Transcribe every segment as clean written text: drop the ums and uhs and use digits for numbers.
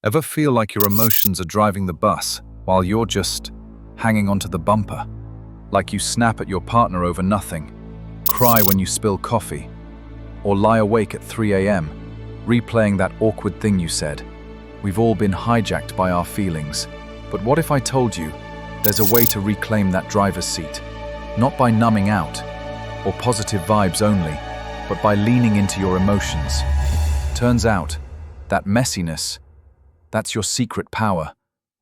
Ever feel like your emotions are driving the bus while you're just hanging onto the bumper? Like you snap at your partner over nothing, cry when you spill coffee, or lie awake at 3 a.m., replaying that awkward thing you said. We've all been hijacked by our feelings. But what if I told you there's a way to reclaim that driver's seat? Not by numbing out or positive vibes only, but by leaning into your emotions. Turns out that messiness, that's your secret power,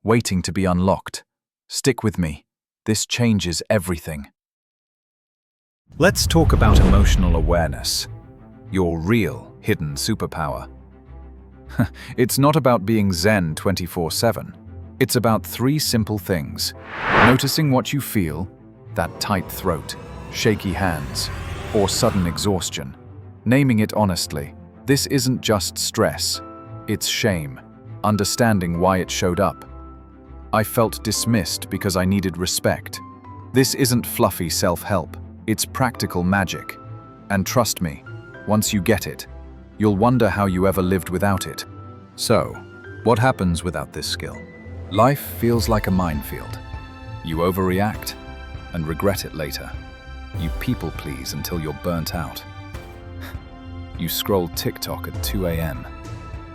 waiting to be unlocked. Stick with me. This changes everything. Let's talk about emotional awareness, your real hidden superpower. It's not about being zen 24/7. It's about 3 simple things. Noticing what you feel, that tight throat, shaky hands, or sudden exhaustion. Naming it honestly. This isn't just stress, it's shame. Understanding why it showed up. I felt dismissed because I needed respect. This isn't fluffy self-help, it's practical magic. And trust me, once you get it, you'll wonder how you ever lived without it. So, what happens without this skill? Life feels like a minefield. You overreact and regret it later. You people please until you're burnt out. You scroll TikTok at 2 a.m.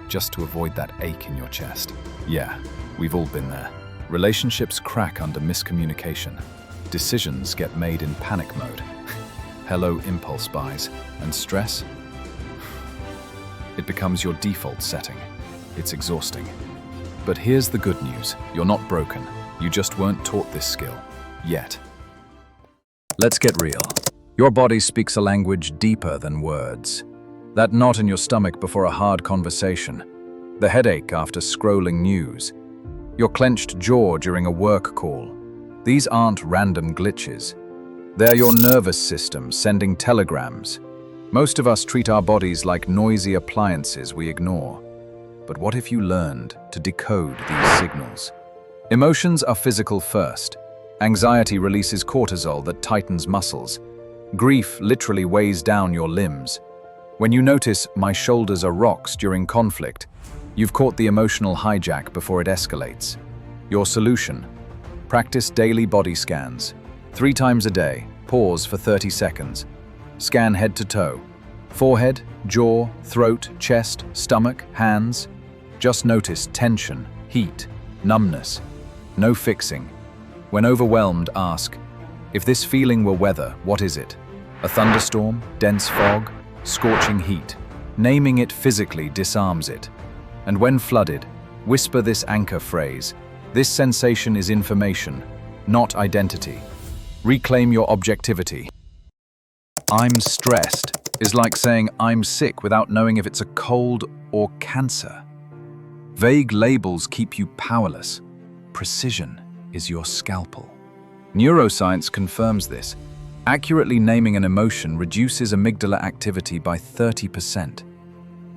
just to avoid that ache in your chest. Yeah, we've all been there. Relationships crack under miscommunication. Decisions get made in panic mode. Hello, impulse buys. And stress? It becomes your default setting. It's exhausting. But here's the good news. You're not broken. You just weren't taught this skill. Yet. Let's get real. Your body speaks a language deeper than words. That knot in your stomach before a hard conversation. The headache after scrolling news. Your clenched jaw during a work call. These aren't random glitches. They're your nervous system sending telegrams. Most of us treat our bodies like noisy appliances we ignore. But what if you learned to decode these signals? Emotions are physical first. Anxiety releases cortisol that tightens muscles. Grief literally weighs down your limbs. When you notice my shoulders are rocks during conflict, you've caught the emotional hijack before it escalates. Your solution? Practice daily body scans. 3 times a day, pause for 30 seconds. Scan head to toe. Forehead, jaw, throat, chest, stomach, hands. Just notice tension, heat, numbness. No fixing. When overwhelmed, ask, if this feeling were weather, what is it? A thunderstorm, dense fog, scorching heat. Naming it physically disarms it. And when flooded, whisper this anchor phrase. This sensation is information, not identity. Reclaim your objectivity. I'm stressed is like saying I'm sick without knowing if it's a cold or cancer. Vague labels keep you powerless. Precision is your scalpel. Neuroscience confirms this. Accurately naming an emotion reduces amygdala activity by 30%.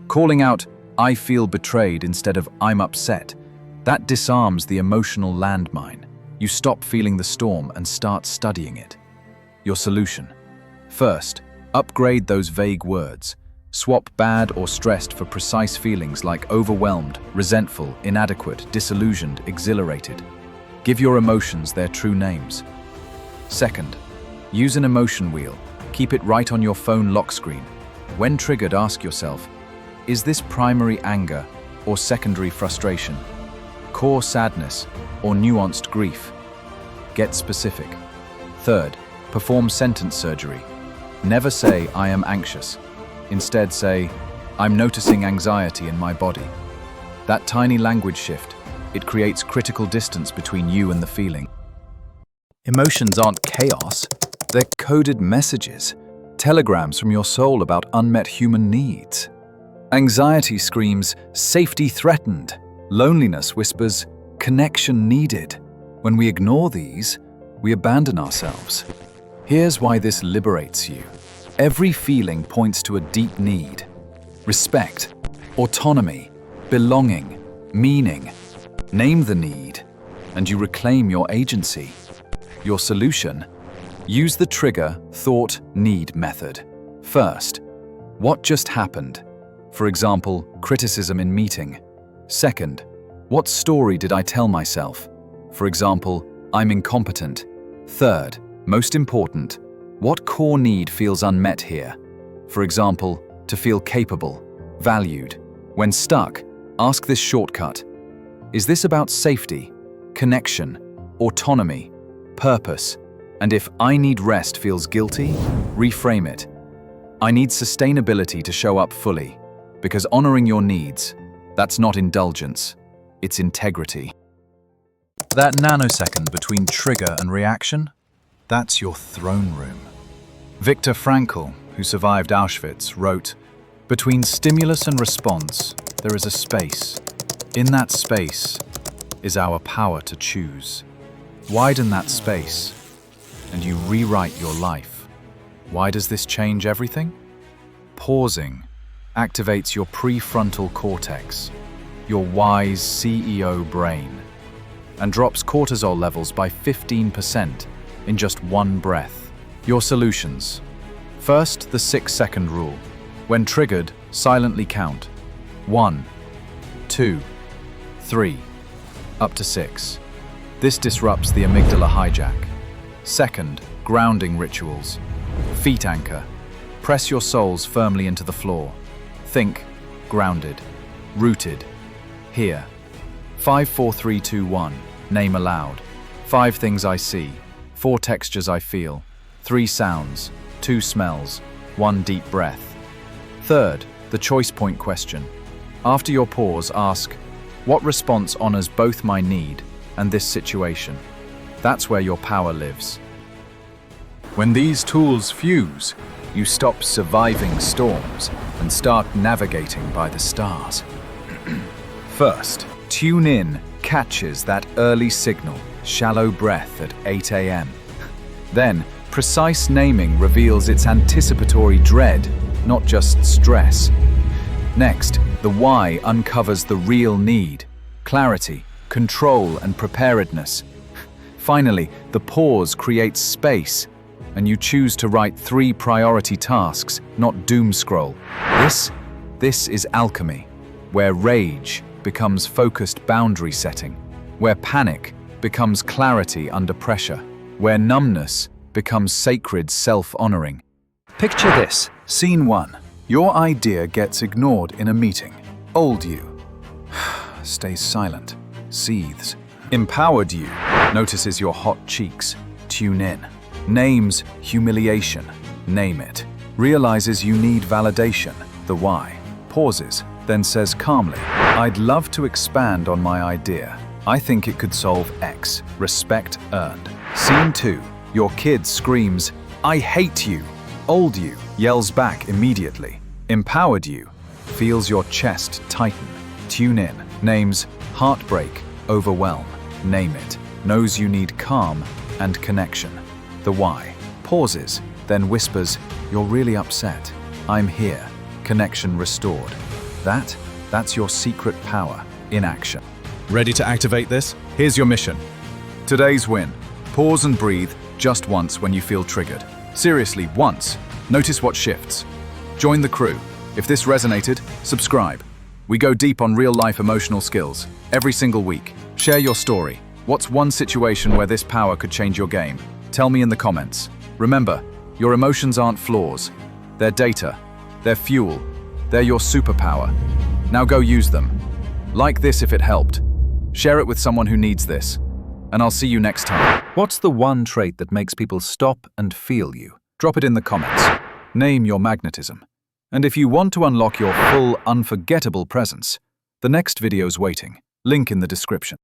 Calling out, I feel betrayed instead of I'm upset, that disarms the emotional landmine. You stop feeling the storm and start studying it. Your solution? First, upgrade those vague words. Swap bad or stressed for precise feelings like overwhelmed, resentful, inadequate, disillusioned, exhilarated. Give your emotions their true names. Second, use an emotion wheel. Keep it right on your phone lock screen. When triggered, ask yourself, is this primary anger or secondary frustration? Core sadness or nuanced grief? Get specific. Third, perform sentence surgery. Never say, I am anxious. Instead say, I'm noticing anxiety in my body. That tiny language shift, it creates critical distance between you and the feeling. Emotions aren't chaos, they're coded messages, telegrams from your soul about unmet human needs. Anxiety screams, safety threatened. Loneliness whispers, connection needed. When we ignore these, we abandon ourselves. Here's why this liberates you. Every feeling points to a deep need. Respect, autonomy, belonging, meaning. Name the need, and you reclaim your agency. Your solution? Use the trigger, thought, need method. First, what just happened? For example, criticism in meeting. Second, What story did I tell myself? For example, I'm incompetent. Third, most important, what core need feels unmet here? For example, to feel capable, valued. When stuck, ask this shortcut. Is this about safety, connection, autonomy, purpose? And if I need rest feels guilty, reframe it. I need sustainability to show up fully, because honoring your needs, that's not indulgence, it's integrity. That nanosecond between trigger and reaction, that's your throne room. Viktor Frankl, who survived Auschwitz, wrote, "Between stimulus and response, there is a space. In that space is our power to choose. Widen that space, and you rewrite your life." Why does this change everything? Pausing activates your prefrontal cortex, your wise CEO brain, and drops cortisol levels by 15% in just one breath. Your solutions. First, the 6-second rule. When triggered, silently count. 1, 2, 3, up to 6. This disrupts the amygdala hijack. Second, grounding rituals. Feet anchor. Press your soles firmly into the floor. Think, grounded, rooted, here. 5, 4, 3, 2, 1. Name aloud. 5 things I see. 4 textures I feel. 3 sounds. 2 smells. 1 deep breath. Third, the choice point question. After your pause, ask, what response honors both my need and this situation? That's where your power lives. When these tools fuse, you stop surviving storms and start navigating by the stars. First, tune in catches that early signal, shallow breath at 8 a.m. Then, precise naming reveals its anticipatory dread, not just stress. Next, the why uncovers the real need, clarity, control, and preparedness. Finally, the pause creates space, and you choose to write 3 priority tasks, not doom scroll. This is alchemy, where rage becomes focused boundary setting, where panic becomes clarity under pressure, where numbness becomes sacred self-honoring. Picture this. Scene 1. Your idea gets ignored in a meeting. Old you stays silent, seethes. Empowered you notices your hot cheeks. Tune in. Names humiliation. Name it. Realizes you need validation. The why. Pauses, then says calmly, I'd love to expand on my idea. I think it could solve X. Respect earned. Scene 2. Your kid screams, I hate you. Old you yells back immediately. Empowered you feels your chest tighten. Tune in. Names heartbreak, overwhelm. Name it. Knows you need calm and connection. The why. Pauses, then whispers, you're really upset. I'm here. Connection restored. That's your secret power in action. Ready to activate this? Here's your mission. Today's win. Pause and breathe just once when you feel triggered. Seriously, once. Notice what shifts. Join the crew. If this resonated, subscribe. We go deep on real-life emotional skills every single week. Share your story. What's one situation where this power could change your game? Tell me in the comments. Remember, your emotions aren't flaws. They're data. They're fuel. They're your superpower. Now go use them. Like this if it helped. Share it with someone who needs this. And I'll see you next time. What's the one trait that makes people stop and feel you? Drop it in the comments. Name your magnetism. And if you want to unlock your full, unforgettable presence, the next video's waiting. Link in the description.